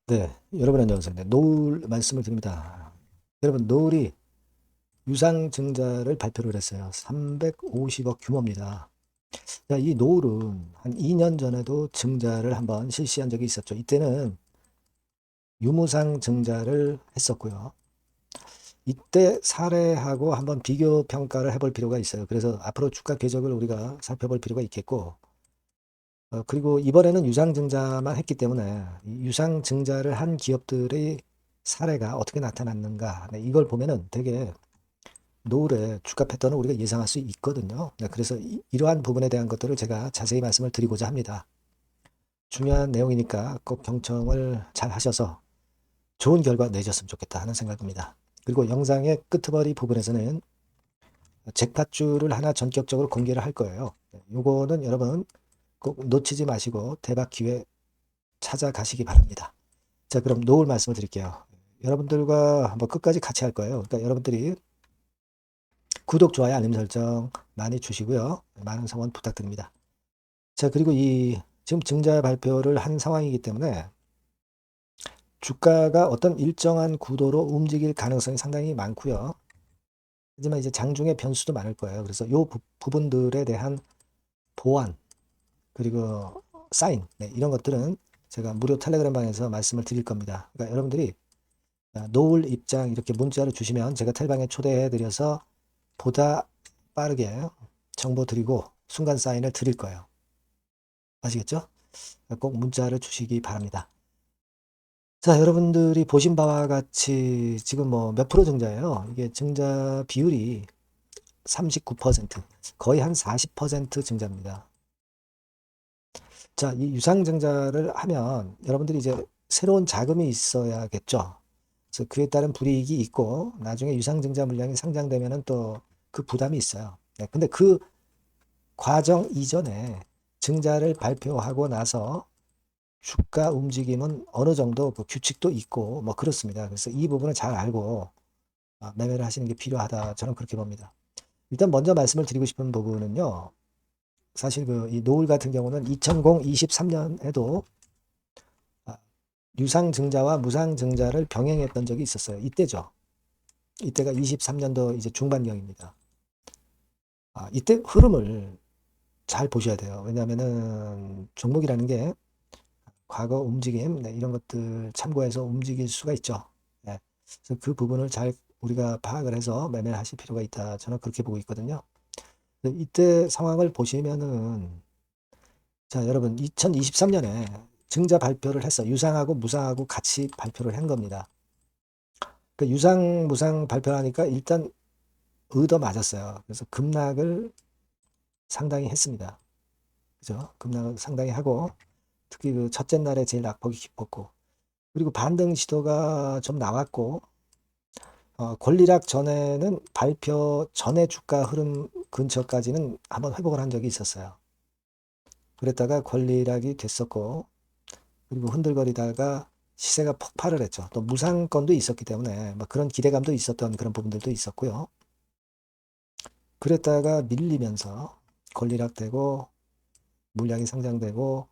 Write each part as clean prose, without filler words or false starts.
네, 여러분 안녕하세요. 네, 노을 말씀을 드립니다. 여러분, 노을이 유상증자를 발표를 했어요. 350억 규모입니다. 자, 이 노을은 한 2년 전에도 증자를 한번 실시한 적이 있었죠. 이때는 유무상 증자를 했었고요. 이때 사례하고 한번 비교 평가를 해볼 필요가 있어요. 그래서 앞으로 주가 궤적을 우리가 살펴볼 필요가 있겠고, 그리고 이번에는 유상증자만 했기 때문에 이 유상증자를 한 기업들의 사례가 어떻게 나타났는가, 네, 이걸 보면은 되게 노을의 주가 패턴을 우리가 예상할 수 있거든요. 네, 그래서 이러한 부분에 대한 것들을 제가 자세히 말씀을 드리고자 합니다. 중요한 내용이니까 꼭 경청을 잘 하셔서 좋은 결과 내셨으면 좋겠다 하는 생각입니다. 그리고 영상의 끄트머리 부분에서는 잭팟줄을 하나 전격적으로 공개를 할 거예요. 요거는 여러분 꼭 놓치지 마시고 대박 기회 찾아가시기 바랍니다. 자, 그럼 노을 말씀을 드릴게요. 여러분들과 한번 끝까지 같이 할 거예요. 그러니까 여러분들이 구독, 좋아요, 알림 설정 많이 주시고요. 많은 성원 부탁드립니다. 자, 그리고 이 지금 증자 발표를 한 상황이기 때문에 주가가 어떤 일정한 구도로 움직일 가능성이 상당히 많고요. 하지만 이제 장중에 변수도 많을 거예요. 그래서 요 부분들에 대한 보완 그리고 사인, 네, 이런 것들은 제가 무료 텔레그램 방에서 말씀을 드릴 겁니다. 그러니까 여러분들이 노을 입장 이렇게 문자를 주시면 제가 텔방에 초대해 드려서 보다 빠르게 정보 드리고 순간 사인을 드릴 거예요. 아시겠죠? 꼭 문자를 주시기 바랍니다. 자, 여러분들이 보신 바와 같이 지금 뭐 몇 프로 증자예요? 이게 증자 비율이 39%, 거의 한 40% 증자입니다. 자, 이 유상증자를 하면 여러분들이 이제 새로운 자금이 있어야겠죠. 그래서 그에 따른 불이익이 있고 나중에 유상증자 물량이 상장되면은 또 그 부담이 있어요. 네, 근데 그 과정 이전에 증자를 발표하고 나서 주가 움직임은 어느 정도 그 규칙도 있고 뭐 그렇습니다. 그래서 이 부분을 잘 알고 매매를 하시는 게 필요하다. 저는 그렇게 봅니다. 일단 먼저 말씀을 드리고 싶은 부분은요. 사실 그 이 노을 같은 경우는 2023년에도 유상증자와 무상증자를 병행했던 적이 있었어요. 이때죠. 이때가 23년도 이제 중반경입니다. 이때 흐름을 잘 보셔야 돼요. 왜냐하면은 종목이라는 게 과거 움직임, 네, 이런 것들 참고해서 움직일 수가 있죠. 네. 그래서 그 부분을 잘 우리가 파악을 해서 매매를 하실 필요가 있다. 저는 그렇게 보고 있거든요. 이때 상황을 보시면은 자, 여러분 2023년에 증자 발표를 했어. 유상하고 무상하고 같이 발표를 한 겁니다. 그 유상, 무상 발표하니까 일단 얻어 맞았어요. 그래서 급락을 상당히 했습니다. 그죠? 급락을 상당히 하고 특히 그 첫째 날에 제일 낙폭이 깊었고 그리고 반등 시도가 좀 나왔고 권리락 전에는 발표 전에 주가 흐름 근처까지는 한번 회복을 한 적이 있었어요. 그랬다가 권리락이 됐었고 그리고 흔들거리다가 시세가 폭발을 했죠. 또 무상권도 있었기 때문에 뭐 그런 기대감도 있었던 그런 부분들도 있었고요. 그랬다가 밀리면서 권리락되고 물량이 상장되고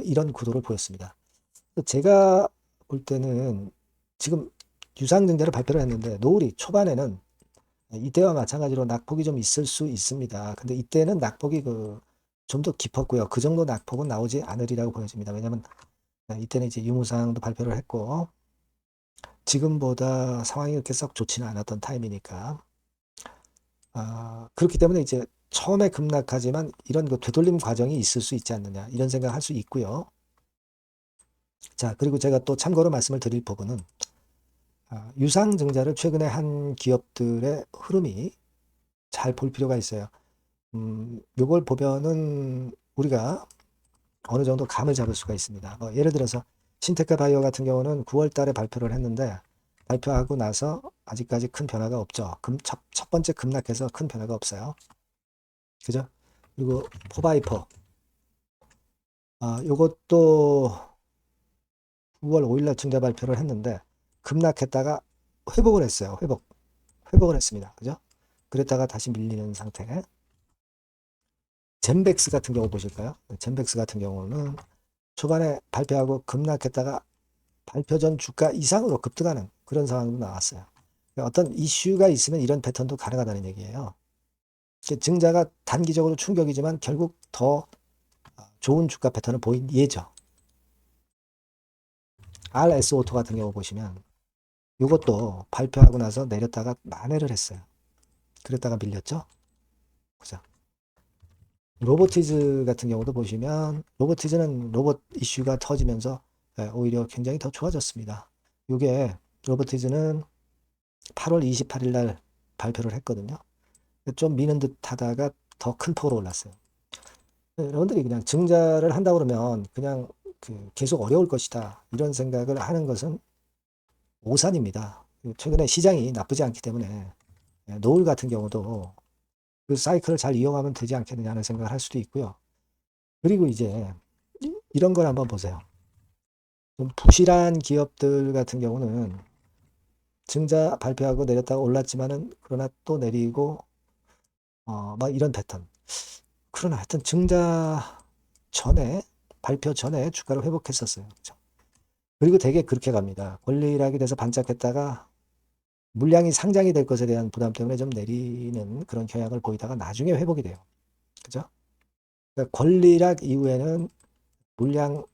이런 구도를 보였습니다. 제가 볼 때는 지금 유상증자를 발표를 했는데 노을이 초반에는 이때와 마찬가지로 낙폭이 좀 있을 수 있습니다. 근데 이때는 낙폭이 그 좀 더 깊었고요. 그 정도 낙폭은 나오지 않으리라고 보여집니다. 왜냐하면 이때는 이제 유무상도 발표를 했고 지금보다 상황이 그렇게 썩 좋지는 않았던 타임이니까 그렇기 때문에 이제 처음에 급락하지만 이런 그 되돌림 과정이 있을 수 있지 않느냐 이런 생각을 할 수 있고요. 자, 그리고 제가 또 참고로 말씀을 드릴 부분은 유상증자를 최근에 한 기업들의 흐름이 잘 볼 필요가 있어요. 요걸 보면은 우리가 어느 정도 감을 잡을 수가 있습니다. 예를 들어서 신테크 바이오 같은 경우는 9월 달에 발표를 했는데 발표하고 나서 아직까지 큰 변화가 없죠. 첫 번째 급락해서 큰 변화가 없어요. 그죠? 그리고 포바이퍼. 요것도 9월 5일날 증자 발표를 했는데 급락했다가 회복을 했어요. 회복을 했습니다. 그죠? 그랬다가 다시 밀리는 상태. 젠백스 같은 경우 보실까요? 젠백스 같은 경우는 초반에 발표하고 급락했다가 발표 전 주가 이상으로 급등하는 그런 상황도 나왔어요. 그러니까 어떤 이슈가 있으면 이런 패턴도 가능하다는 얘기예요. 증자가 단기적으로 충격이지만 결국 더 좋은 주가 패턴을 보인 예죠. RS오토 같은 경우 보시면 이것도 발표하고 나서 내렸다가 만회를 했어요. 그랬다가 밀렸죠. 그죠. 로보티즈 같은 경우도 보시면 로보티즈는 로봇 이슈가 터지면서 오히려 굉장히 더 좋아졌습니다. 이게 로보티즈는 8월 28일 날 발표를 했거든요. 좀 미는 듯 하다가 더 큰 폭으로 올랐어요. 여러분들이 그냥 증자를 한다 그러면 그냥 계속 어려울 것이다 이런 생각을 하는 것은 오산입니다. 최근에 시장이 나쁘지 않기 때문에 노을 같은 경우도 그 사이클을 잘 이용하면 되지 않겠느냐는 생각을 할 수도 있고요. 그리고 이제 이런 걸 한번 보세요. 좀 부실한 기업들 같은 경우는 증자 발표하고 내렸다가 올랐지만은 그러나 또 내리고 막 이런 패턴. 그러나 하여튼 증자 전에 발표 전에 주가를 회복했었어요. 그렇죠? 그리고 되게 그렇게 갑니다. 권리락이 돼서 반짝했다가 물량이 상장이 될 것에 대한 부담 때문에 좀 내리는 그런 경향을 보이다가 나중에 회복이 돼요. 그죠? 그러니까 권리락 이후에는 물량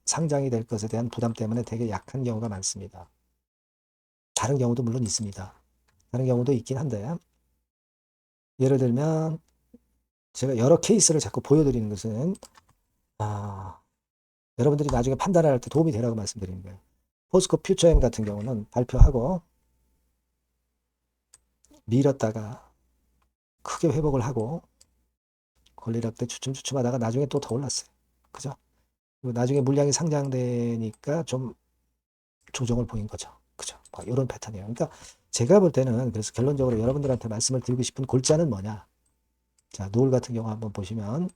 상장이 될 것에 대한 부담 때문에 되게 약한 경우가 많습니다. 다른 경우도 물론 있습니다. 다른 경우도 있긴 한데 예를 들면 제가 여러 케이스를 자꾸 보여드리는 것은 여러분들이 나중에 판단을 할 때 도움이 되라고 말씀드리는 거예요. 포스코 퓨처엠 같은 경우는 발표하고 밀었다가 크게 회복을 하고 권리락 때 주춤주춤하다가 나중에 또 더 올랐어요. 그죠? 그리고 나중에 물량이 상장되니까 좀 조정을 보인 거죠. 그죠? 뭐 이런 패턴이에요. 그러니까 제가 볼 때는 그래서 결론적으로 여러분들한테 말씀을 드리고 싶은 골자는 뭐냐? 자, 노을 같은 경우 한번 보시면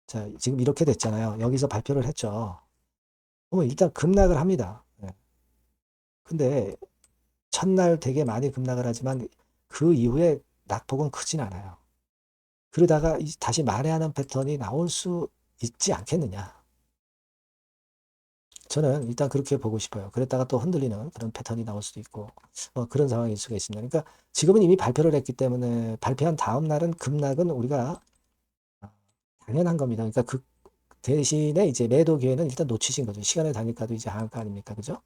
자, 지금 이렇게 됐잖아요. 여기서 발표를 했죠. 일단 급락을 합니다. 네. 근데 첫날 되게 많이 급락을 하지만 그 이후에 낙폭은 크진 않아요. 그러다가 다시 만회하는 패턴이 나올 수 있지 않겠느냐. 저는 일단 그렇게 보고 싶어요. 그랬다가 또 흔들리는 그런 패턴이 나올 수도 있고 그런 상황일 수가 있습니다. 그러니까 지금은 이미 발표를 했기 때문에 발표한 다음 날은 급락은 우리가 당연한 겁니다. 그러니까 그 대신에 이제 매도 기회는 일단 놓치신 거죠. 시간의 단위가도 이제 하한가 아닙니까? 그죠?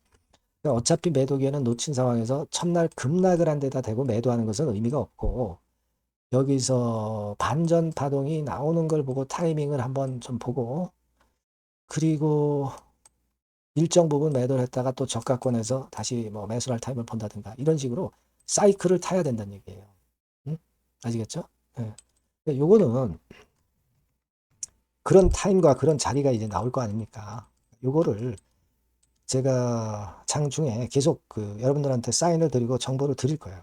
그러니까 어차피 매도 기회는 놓친 상황에서 첫날 급락을 한 데다 대고 매도하는 것은 의미가 없고 여기서 반전 파동이 나오는 걸 보고 타이밍을 한번 좀 보고 그리고 일정 부분 매도를 했다가 또 저가권에서 다시 뭐 매수를 할 타임을 본다든가 이런 식으로 사이클을 타야 된다는 얘기예요. 응? 아시겠죠? 네. 요거는 그런 타임과 그런 자리가 이제 나올 거 아닙니까? 요거를 제가 장중에 계속 여러분들한테 사인을 드리고 정보를 드릴 거예요.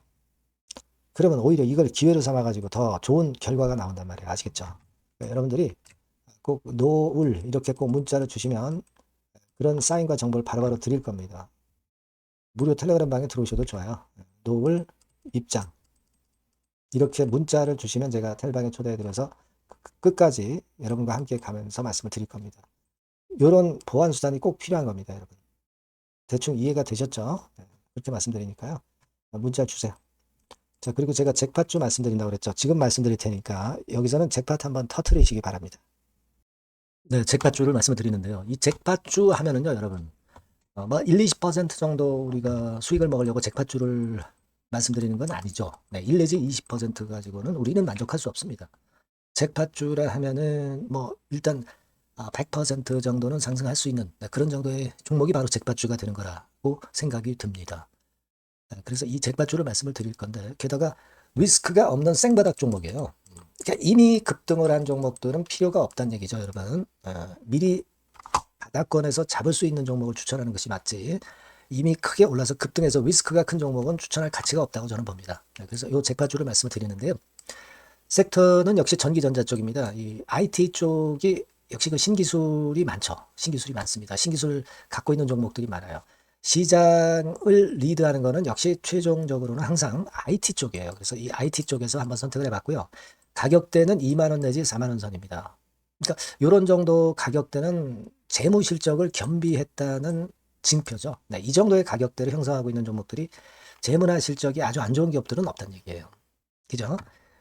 그러면 오히려 이걸 기회로 삼아가지고 더 좋은 결과가 나온단 말이에요. 아시겠죠? 여러분들이 꼭 노을 이렇게 꼭 문자를 주시면 그런 사인과 정보를 바로바로 드릴 겁니다. 무료 텔레그램 방에 들어오셔도 좋아요. 노을 입장 이렇게 문자를 주시면 제가 텔방에 초대해드려서 끝까지 여러분과 함께 가면서 말씀을 드릴 겁니다. 이런 보안 수단이 꼭 필요한 겁니다. 여러분. 대충 이해가 되셨죠? 그렇게 말씀드리니까요. 문자 주세요. 자, 그리고 제가 잭팟주 말씀드린다고 그랬죠. 지금 말씀드릴 테니까 여기서는 잭팟 한번 터트리시기 바랍니다. 네, 잭팟주를 말씀을 드리는데요. 이 잭팟주 하면은요, 여러분. 뭐 1, 20% 정도 우리가 수익을 먹으려고 잭팟주를 말씀드리는 건 아니죠. 네, 1 내지 20% 가지고는 우리는 만족할 수 없습니다. 잭팟주라 하면은 뭐 일단 100% 정도는 상승할 수 있는 그런 정도의 종목이 바로 잭팟주가 되는 거라고 생각이 듭니다. 그래서 이 잭팟주를 말씀을 드릴 건데 게다가 리스크가 없는 생바닥 종목이에요. 그러니까 이미 급등을 한 종목들은 필요가 없다는 얘기죠, 여러분. 미리 바닥권에서 잡을 수 있는 종목을 추천하는 것이 맞지. 이미 크게 올라서 급등해서 리스크가 큰 종목은 추천할 가치가 없다고 저는 봅니다. 그래서 이 잭팟주를 말씀을 드리는데요. 섹터는 역시 전기전자 쪽입니다. 이 IT 쪽이 역시 그 신기술이 많죠. 신기술이 많습니다. 신기술 갖고 있는 종목들이 많아요. 시장을 리드하는 거는 역시 최종적으로는 항상 IT 쪽이에요. 그래서 이 IT 쪽에서 한번 선택을 해봤고요. 가격대는 2만 원 내지 4만 원 선입니다. 그러니까 이런 정도 가격대는 재무 실적을 겸비했다는 징표죠. 네, 이 정도의 가격대를 형성하고 있는 종목들이 재무나 실적이 아주 안 좋은 기업들은 없다는 얘기예요. 그죠?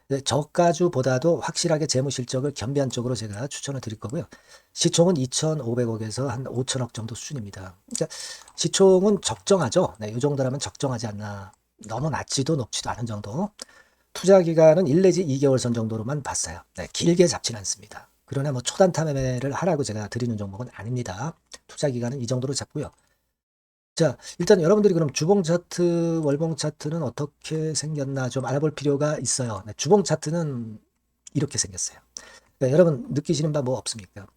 네, 저가주보다도 확실하게 재무 실적을 겸비한 쪽으로 제가 추천을 드릴 거고요. 시총은 2,500억에서 한 5천억 정도 수준입니다. 그러니까 시총은 적정하죠. 네, 이 정도라면 적정하지 않나. 너무 낮지도 높지도 않은 정도. 투자 기간은 1 내지 2개월 선 정도로만 봤어요. 네, 길게 잡지는 않습니다. 그러나 뭐 초단타 매매를 하라고 제가 드리는 종목은 아닙니다. 투자 기간은 이 정도로 잡고요. 자, 일단 여러분들이 그럼 주봉 차트, 월봉 차트는 어떻게 생겼나 좀 알아볼 필요가 있어요. 네, 주봉 차트는 이렇게 생겼어요. 그러니까 여러분 느끼시는 바 뭐 없습니까?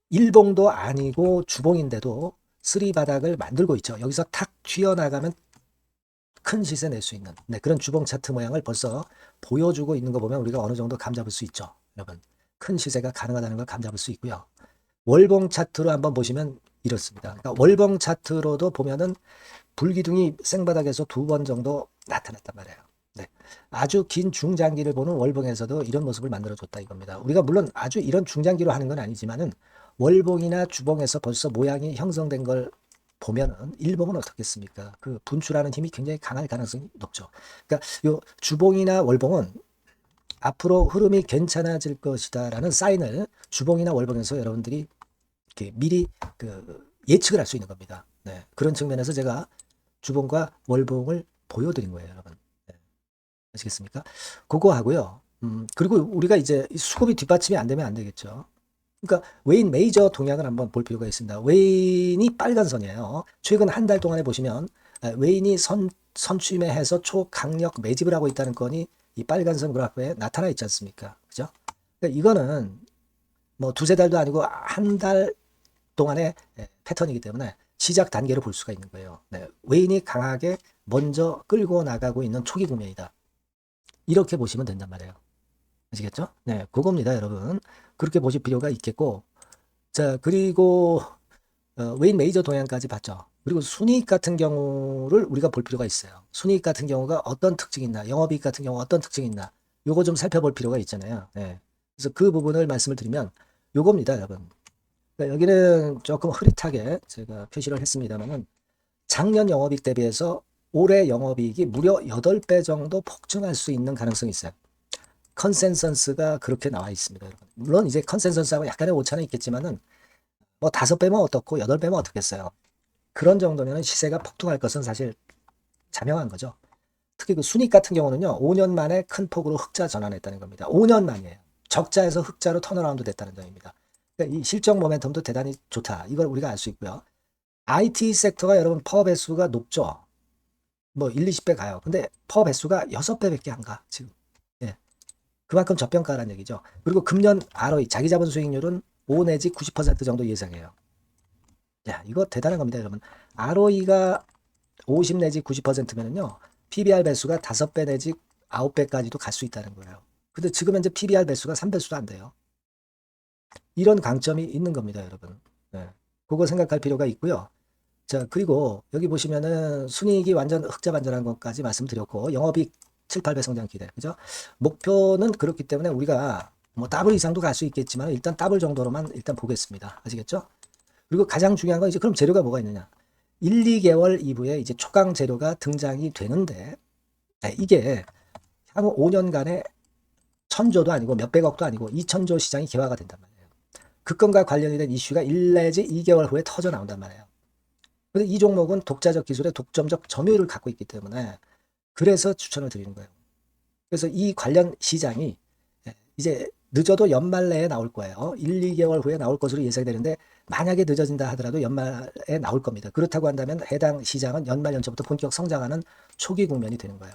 일봉도 아니고 주봉인데도 쓰리 바닥을 만들고 있죠. 여기서 탁 튀어나가면 큰 시세 낼 수 있는 그런 주봉 차트 모양을 벌써 보여주고 있는 거 보면 우리가 어느 정도 감잡을 수 있죠. 여러분 큰 시세가 가능하다는 걸 감잡을 수 있고요. 월봉 차트로 한번 보시면 이렇습니다. 그러니까 월봉 차트로도 보면은 불기둥이 생바닥에서 2번 정도 나타났단 말이에요. 네. 아주 긴 중장기를 보는 월봉에서도 이런 모습을 만들어줬다 이겁니다. 우리가 물론 아주 이런 중장기로 하는 건 아니지만은 월봉이나 주봉에서 벌써 모양이 형성된 걸 보면은 일봉은 어떻겠습니까? 그 분출하는 힘이 굉장히 강할 가능성이 높죠. 그러니까 요 주봉이나 월봉은 앞으로 흐름이 괜찮아질 것이다라는 사인을 주봉이나 월봉에서 여러분들이 이렇게 미리 예측을 할 수 있는 겁니다. 네. 그런 측면에서 제가 주봉과 월봉을 보여드린 거예요, 여러분. 네. 아시겠습니까? 그거 하고요. 그리고 우리가 이제 수급이 뒷받침이 안 되면 안 되겠죠. 그러니까 웨인 메이저 동향을 한번 볼 필요가 있습니다. 웨인이 빨간 선이에요. 최근 한 달 동안에 보시면 웨인이 선취매해서 초강력 매집을 하고 있다는 건이 이 빨간 선 그래프에 나타나 있지 않습니까? 그죠? 그러니까 이거는 뭐 두세 달도 아니고 한 달 동안의 패턴이기 때문에 시작 단계로 볼 수가 있는 거예요. 네, 웨인이 강하게 먼저 끌고 나가고 있는 초기 국면이다. 이렇게 보시면 된단 말이에요. 아시겠죠? 네, 그겁니다, 여러분. 그렇게 보실 필요가 있겠고, 자, 그리고 웨인 메이저 동향까지 봤죠. 그리고 순이익 같은 경우를 우리가 볼 필요가 있어요. 순이익 같은 경우가 어떤 특징이 있나, 영업이익 같은 경우 어떤 특징이 있나, 요거 좀 살펴볼 필요가 있잖아요. 네. 그래서 그 부분을 말씀을 드리면 요겁니다, 여러분. 그러니까 여기는 조금 흐릿하게 제가 표시를 했습니다만은 작년 영업이익 대비해서 올해 영업이익이 무려 8배 정도 폭증할 수 있는 가능성이 있어요. 컨센서스가 그렇게 나와 있습니다, 여러분. 물론 이제 컨센서스하고 약간의 오차는 있겠지만은 뭐 5배면 어떻고 8배면 어떻겠어요. 그런 정도면 시세가 폭등할 것은 사실 자명한 거죠. 특히 그 순익 같은 경우는요, 5년 만에 큰 폭으로 흑자 전환했다는 겁니다. 5년 만이에요. 적자에서 흑자로 턴어라운드 됐다는 점입니다. 그러니까 이 실적 모멘텀도 대단히 좋다. 이걸 우리가 알 수 있고요. IT 섹터가 여러분 퍼 배수가 높죠. 뭐 1, 20배 가요. 근데 퍼 배수가 6배밖에 안 가, 지금. 예. 그만큼 저평가라는 얘기죠. 그리고 금년 ROE, 자기 자본 수익률은 5 내지 90% 정도 예상해요. 야, 이거 대단한 겁니다, 여러분. ROE가 50 내지 90%면은요, PBR 배수가 5배 내지 9배까지도 갈 수 있다는 거예요. 근데 지금 현재 PBR 배수가 3배수도 안 돼요. 이런 강점이 있는 겁니다, 여러분. 네. 그거 생각할 필요가 있고요. 자, 그리고 여기 보시면은 순이익이 완전 흑자 반전한 것까지 말씀드렸고, 영업이익 7, 8배 성장 기대. 그죠? 목표는 그렇기 때문에 우리가 뭐 더블 이상도 갈 수 있겠지만 일단 더블 정도로만 일단 보겠습니다. 아시겠죠? 그리고 가장 중요한 건 이제 그럼 재료가 뭐가 있느냐? 1, 2개월 이후에 이제 초강 재료가 등장이 되는데, 네, 이게 향후 5년간에 1,000조도 아니고 몇백억도 아니고 2,000조 시장이 개화가 된단 말이에요. 그 건과 관련이 된 이슈가 1 내지 2개월 후에 터져 나온단 말이에요. 그런데 이 종목은 독자적 기술의 독점적 점유율을 갖고 있기 때문에 그래서 추천을 드리는 거예요. 그래서 이 관련 시장이 이제 늦어도 연말 내에 나올 거예요. 1, 2개월 후에 나올 것으로 예상되는데 만약에 늦어진다 하더라도 연말에 나올 겁니다. 그렇다고 한다면 해당 시장은 연말 연초부터 본격 성장하는 초기 국면이 되는 거예요.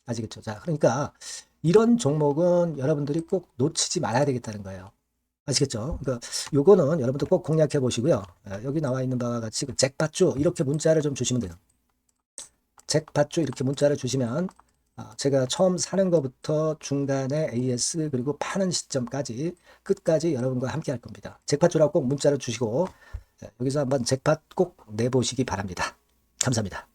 아시겠죠? 자, 그러니까 이런 종목은 여러분들이 꼭 놓치지 말아야 되겠다는 거예요. 아시겠죠? 그러니까 요거는 여러분들 꼭 공략해 보시고요. 여기 나와 있는 바와 같이 그 잭팟주 이렇게 문자를 좀 주시면 돼요. 잭팟주 이렇게 문자를 주시면 제가 처음 사는 것부터 중간에 AS 그리고 파는 시점까지 끝까지 여러분과 함께 할 겁니다. 잭팟주라고 꼭 문자를 주시고 여기서 한번 잭팟 꼭 내보시기 바랍니다. 감사합니다.